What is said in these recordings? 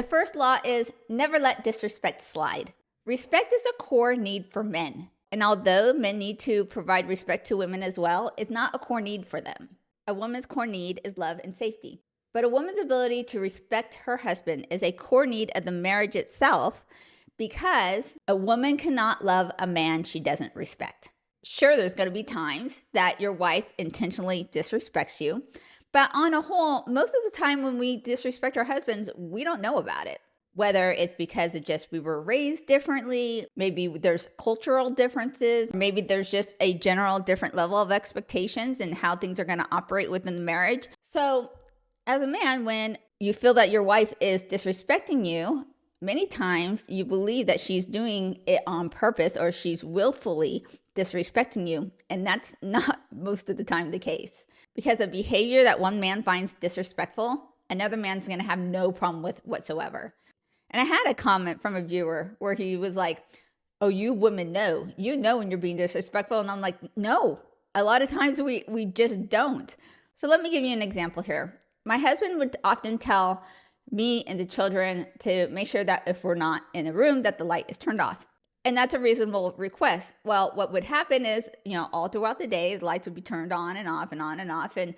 The first law is never let disrespect slide. Respect is a core need for men. And although men need to provide respect to women as well, it's not a core need for them. A woman's core need is love and safety. But a woman's ability to respect her husband is a core need of the marriage itself, because a woman cannot love a man she doesn't respect. Sure, there's going to be times that your wife intentionally disrespects you, but on a whole, most of the time when we disrespect our husbands, we don't know about it. Whether it's because of just we were raised differently, maybe there's cultural differences, maybe there's just a general different level of expectations and how things are going to operate within the marriage. So as a man, when you feel that your wife is disrespecting you, many times you believe that she's doing it on purpose or she's willfully disrespecting you. And that's not most of the time the case. Because a behavior that one man finds disrespectful, another man's going to have no problem with whatsoever. And I had a comment from a viewer where he was like, oh, you women know. You know when you're being disrespectful. And I'm like, no, a lot of times we just don't. So let me give you an example here. My husband would often tell me and the children to make sure that if we're not in the room, that the light is turned off. And that's a reasonable request. Well, what would happen is, all throughout the day, the lights would be turned on and off and on and off. And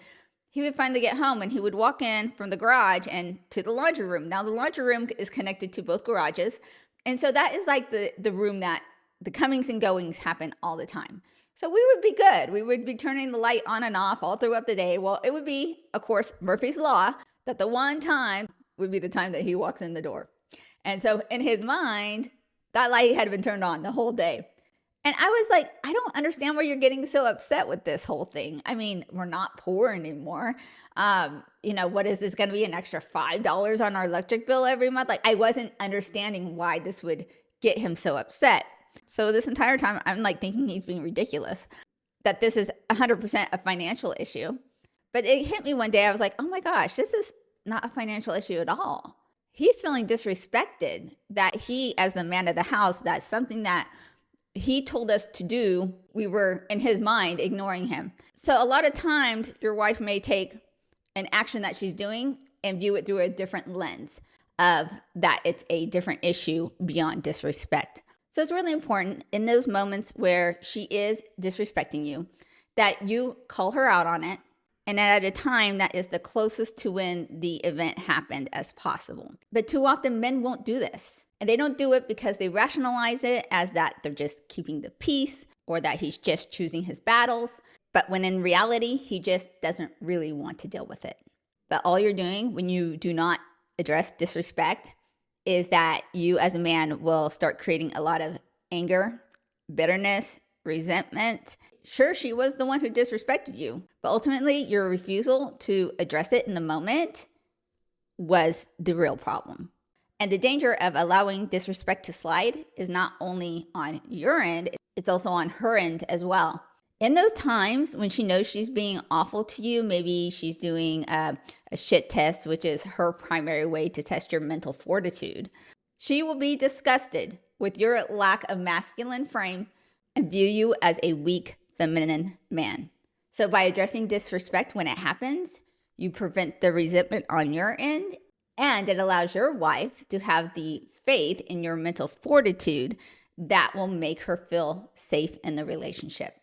he would finally get home and he would walk in from the garage and to the laundry room. Now, the laundry room is connected to both garages. And so that is like the room that the comings and goings happen all the time. So we would be good. We would be turning the light on and off all throughout the day. Well, it would be, of course, Murphy's Law, that the one time would be the time that he walks in the door. And so in his mind, that light had been turned on the whole day. And I was like, I don't understand why you're getting so upset with this whole thing. I mean, we're not poor anymore. What is this going to be, an extra $5 on our electric bill every month? Like, I wasn't understanding why this would get him so upset. So this entire time, I'm like thinking he's being ridiculous, that this is 100% a financial issue. But it hit me one day. I was like, oh my gosh, this is not a financial issue at all. He's feeling disrespected that he, as the man of the house, that's something that he told us to do. We were, in his mind, ignoring him. So a lot of times your wife may take an action that she's doing and view it through a different lens of that it's a different issue beyond disrespect. So it's really important in those moments where she is disrespecting you that you call her out on it, and at a time that is the closest to when the event happened as possible. But too often men won't do this. And they don't do it because they rationalize it as that they're just keeping the peace or that he's just choosing his battles. But when in reality, he just doesn't really want to deal with it. But all you're doing when you do not address disrespect is that you as a man will start creating a lot of anger, bitterness, resentment. Sure, she was the one who disrespected you, but ultimately your refusal to address it in the moment was the real problem. And the danger of allowing disrespect to slide is not only on your end, it's also on her end as well. In those times when she knows she's being awful to you, maybe she's doing a shit test, which is her primary way to test your mental fortitude, she will be disgusted with your lack of masculine frame and view you as a weak, feminine man. So by addressing disrespect when it happens, you prevent the resentment on your end, and it allows your wife to have the faith in your mental fortitude that will make her feel safe in the relationship.